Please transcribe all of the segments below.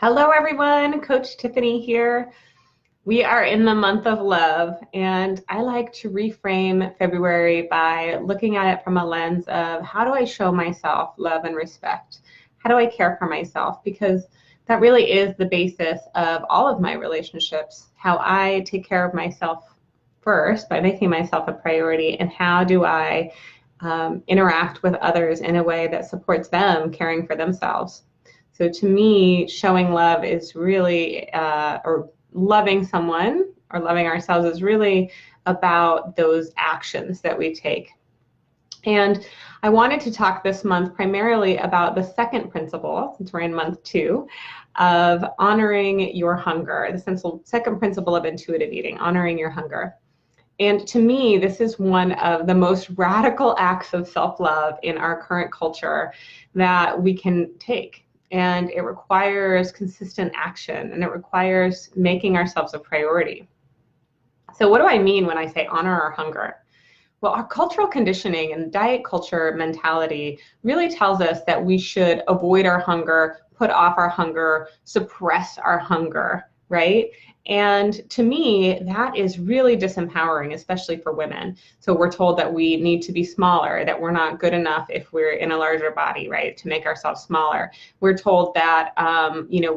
Hello, everyone. Coach Tiffany here. We are in the month of love, and I like to reframe February by looking at it from a lens of how do I show myself love and respect? How do I care for myself? Because that really is the basis of all of my relationships, how I take care of myself first by making myself a priority, and how do I interact with others in a way that supports them caring for themselves. So to me, showing love is really, or loving someone or loving ourselves is really about those actions that we take. And I wanted to talk this month primarily about the second principle, since we're in month 2, of honoring your hunger, the second principle of intuitive eating, honoring your hunger. And to me, this is one of the most radical acts of self-love in our current culture that we can take. And it requires consistent action, and it requires making ourselves a priority. So what do I mean when I say honor our hunger? Well, our cultural conditioning and diet culture mentality really tells us that we should avoid our hunger, put off our hunger, suppress our hunger, right? And to me, that is really disempowering, especially for women. So we're told that we need to be smaller, that we're not good enough if we're in a larger body, right, to make ourselves smaller. We're told that,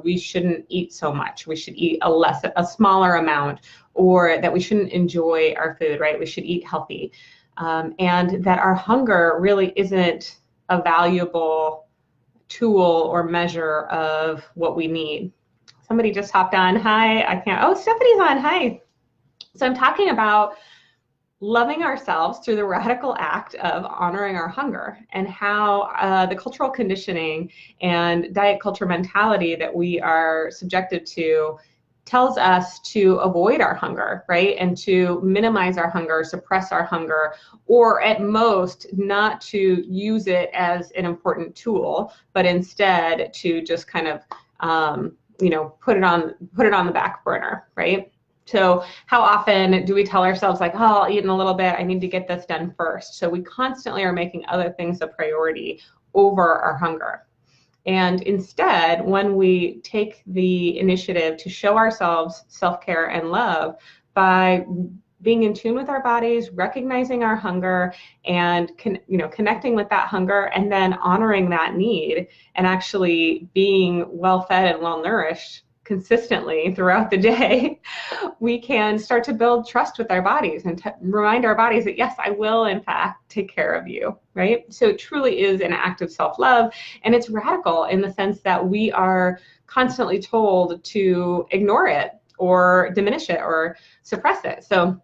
we shouldn't eat so much. We should eat a smaller amount, or that we shouldn't enjoy our food, right? We should eat healthy. And that our hunger really isn't a valuable tool or measure of what we need. Somebody just hopped on. Hi, oh, Stephanie's on. Hi. So I'm talking about loving ourselves through the radical act of honoring our hunger, and how the cultural conditioning and diet culture mentality that we are subjected to tells us to avoid our hunger, right? And to minimize our hunger, suppress our hunger, or at most not to use it as an important tool, but instead to just kind of put it on the back burner, right? So how often do we tell ourselves like, oh, I'll eat in a little bit, I need to get this done first. So we constantly are making other things a priority over our hunger. And instead, when we take the initiative to show ourselves self-care and love by being in tune with our bodies, recognizing our hunger, and connecting with that hunger, and then honoring that need, and actually being well-fed and well-nourished consistently throughout the day, we can start to build trust with our bodies and remind our bodies that, yes, I will, in fact, take care of you, right? So it truly is an act of self-love, and it's radical in the sense that we are constantly told to ignore it or diminish it or suppress it. So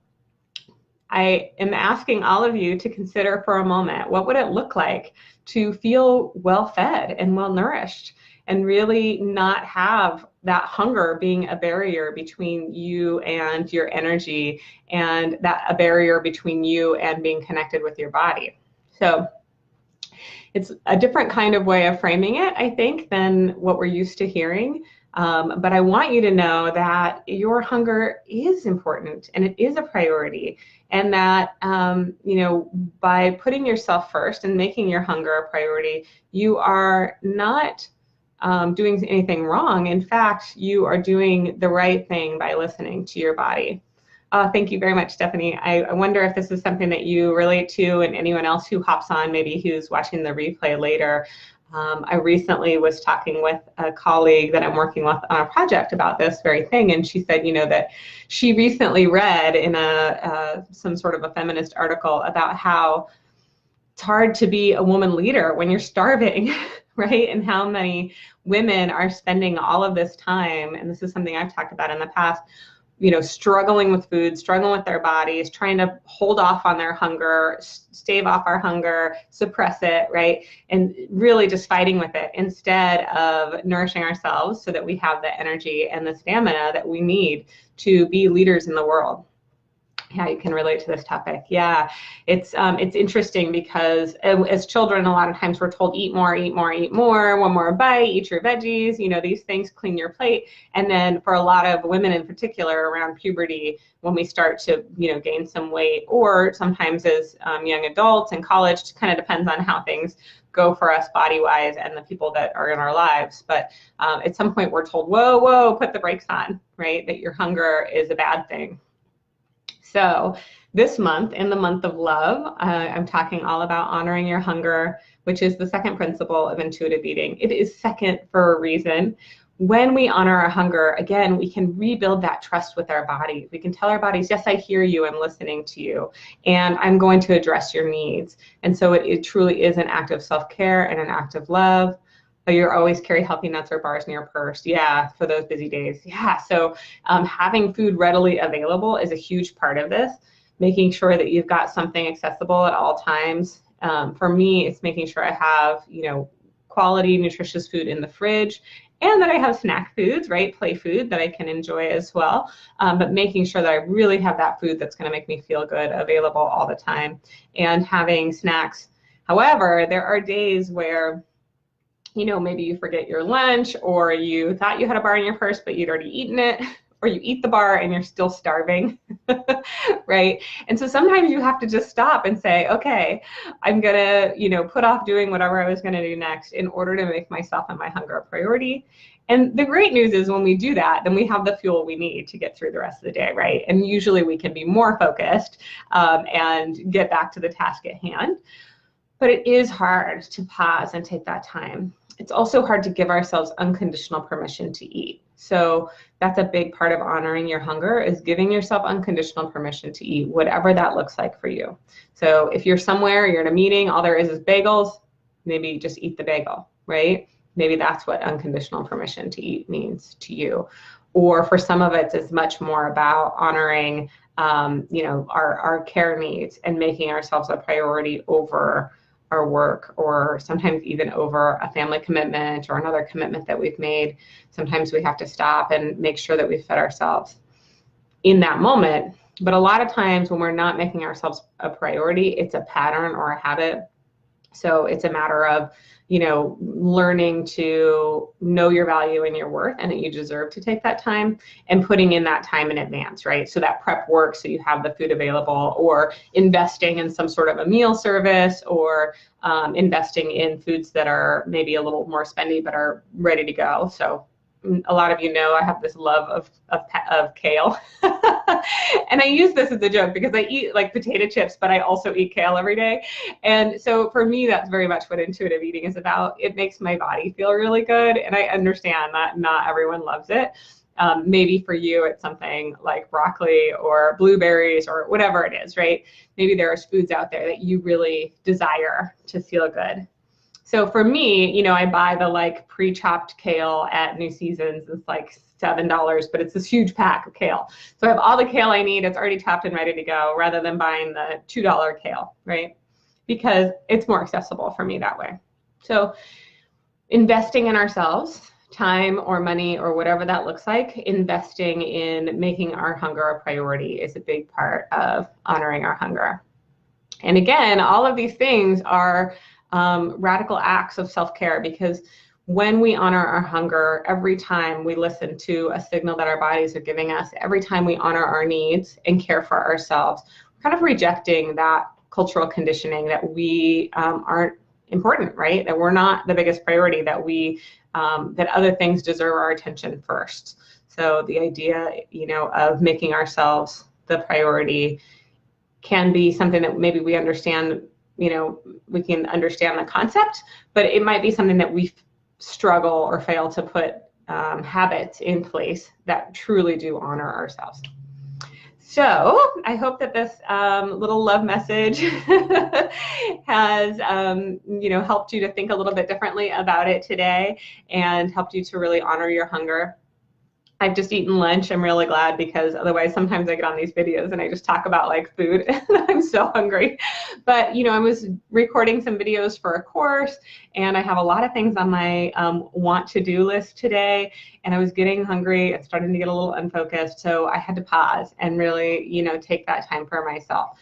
I am asking all of you to consider for a moment, what would it look like to feel well-fed and well-nourished, and really not have that hunger being a barrier between you and your energy, and that a barrier between you and being connected with your body. So it's a different kind of way of framing it, I think, than what we're used to hearing. But I want you to know that your hunger is important, and it is a priority, and that by putting yourself first and making your hunger a priority, you are not doing anything wrong. In fact, you are doing the right thing by listening to your body. Thank you very much, Stephanie. I wonder if this is something that you relate to, and anyone else who hops on, maybe who's watching the replay later. I recently was talking with a colleague that I'm working with on a project about this very thing, and she said, that she recently read in some sort of a feminist article about how it's hard to be a woman leader when you're starving, right? And how many women are spending all of this time, and this is something I've talked about in the past, struggling with food, struggling with their bodies, trying to hold off on their hunger, stave off our hunger, suppress it, right? And really just fighting with it instead of nourishing ourselves so that we have the energy and the stamina that we need to be leaders in the world. Yeah, you can relate to this topic. Yeah, it's interesting because as children, a lot of times we're told, eat more, eat more, eat more, one more bite, eat your veggies, these things, clean your plate. And then for a lot of women in particular around puberty, when we start to, gain some weight, or sometimes as young adults in college, it kind of depends on how things go for us body-wise and the people that are in our lives. But at some point we're told, whoa, whoa, put the brakes on, right? That your hunger is a bad thing. So this month, in the month of love, I'm talking all about honoring your hunger, which is the second principle of intuitive eating. It is second for a reason. When we honor our hunger, again, we can rebuild that trust with our body. We can tell our bodies, yes, I hear you, I'm listening to you, and I'm going to address your needs. And so it truly is an act of self-care and an act of love. You always carry healthy nuts or bars in your purse. Yeah, for those busy days. Yeah, so having food readily available is a huge part of this, making sure that you've got something accessible at all times. For me, it's making sure I have, quality, nutritious food in the fridge, and that I have snack foods, right? Play food that I can enjoy as well. But making sure that I really have that food that's going to make me feel good available all the time, and having snacks. However, there are days where, maybe you forget your lunch, or you thought you had a bar in your purse, but you'd already eaten it, or you eat the bar and you're still starving, right? And so sometimes you have to just stop and say, okay, I'm gonna, put off doing whatever I was gonna do next in order to make myself and my hunger a priority. And the great news is when we do that, then we have the fuel we need to get through the rest of the day, right? And usually we can be more focused and get back to the task at hand. But it is hard to pause and take that time. It's also hard to give ourselves unconditional permission to eat. So that's a big part of honoring your hunger, is giving yourself unconditional permission to eat, whatever that looks like for you. So if you're somewhere, you're in a meeting, all there is bagels, maybe just eat the bagel, right? Maybe that's what unconditional permission to eat means to you. Or for some of it, it's much more about honoring, our care needs and making ourselves a priority over our work, or sometimes even over a family commitment or another commitment that we've made. Sometimes we have to stop and make sure that we've fed ourselves in that moment. But a lot of times when we're not making ourselves a priority, it's a pattern or a habit. So it's a matter of, learning to know your value and your worth, and that you deserve to take that time, and putting in that time in advance, right? So that prep work, so you have the food available, or investing in some sort of a meal service, or investing in foods that are maybe a little more spendy but are ready to go. So a lot of I have this love of kale. And I use this as a joke because I eat like potato chips, but I also eat kale every day. And so for me, that's very much what intuitive eating is about. It makes my body feel really good. And I understand that not everyone loves it. Maybe for you, it's something like broccoli or blueberries or whatever it is, right? Maybe there are foods out there that you really desire to feel good. So for me, I buy the pre-chopped kale at New Seasons. It's like $7, but it's this huge pack of kale. So I have all the kale I need. It's already chopped and ready to go, rather than buying the $2 kale, right? Because it's more accessible for me that way. So investing in ourselves, time or money or whatever that looks like, investing in making our hunger a priority is a big part of honoring our hunger. And again, all of these things are radical acts of self-care, because when we honor our hunger, every time we listen to a signal that our bodies are giving us, every time we honor our needs and care for ourselves, we're kind of rejecting that cultural conditioning that we aren't important, right? That we're not the biggest priority, that that other things deserve our attention first. So the idea, of making ourselves the priority can be something that maybe we understand, we can understand the concept, but it might be something that we struggle or fail to put habits in place that truly do honor ourselves. So I hope that this little love message has, helped you to think a little bit differently about it today, and helped you to really honor your hunger. I've just eaten lunch. I'm really glad, because otherwise sometimes I get on these videos and I just talk about food and I'm so hungry. But, I was recording some videos for a course, and I have a lot of things on my want to do list today, and I was getting hungry and starting to get a little unfocused. So I had to pause and really, take that time for myself.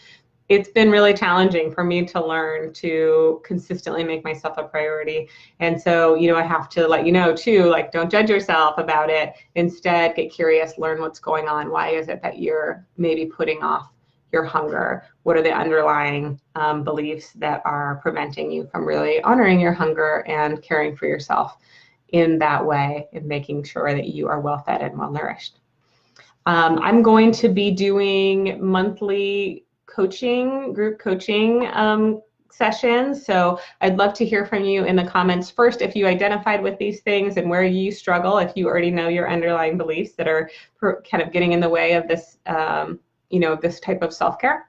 It's been really challenging for me to learn to consistently make myself a priority. And so, I have to let you know too, don't judge yourself about it. Instead, get curious, learn what's going on. Why is it that you're maybe putting off your hunger? What are the underlying beliefs that are preventing you from really honoring your hunger and caring for yourself in that way, and making sure that you are well fed and well nourished? I'm going to be doing monthly coaching, group coaching sessions. So I'd love to hear from you in the comments first if you identified with these things and where you struggle, if you already know your underlying beliefs that are kind of getting in the way of this, this type of self-care.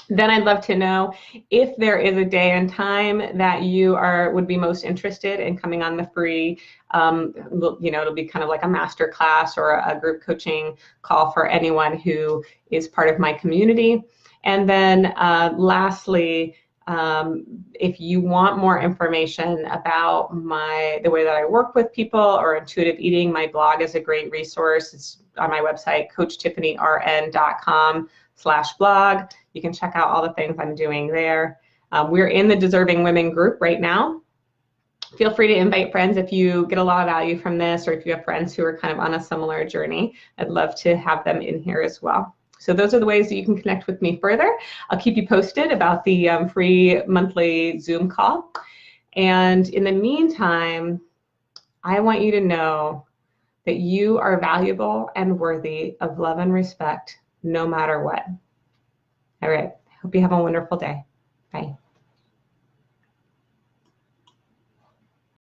Then I'd love to know if there is a day and time that you would be most interested in coming on the free, it'll be kind of like a master class or a group coaching call for anyone who is part of my community. And then lastly, if you want more information about the way that I work with people or intuitive eating, my blog is a great resource. It's on my website, coachtiffanyRN.com/blog. You can check out all the things I'm doing there. We're in the Deserving Women group right now. Feel free to invite friends if you get a lot of value from this, or if you have friends who are kind of on a similar journey. I'd love to have them in here as well. So those are the ways that you can connect with me further. I'll keep you posted about the free monthly Zoom call. And in the meantime, I want you to know that you are valuable and worthy of love and respect no matter what. All right. Hope you have a wonderful day. Bye.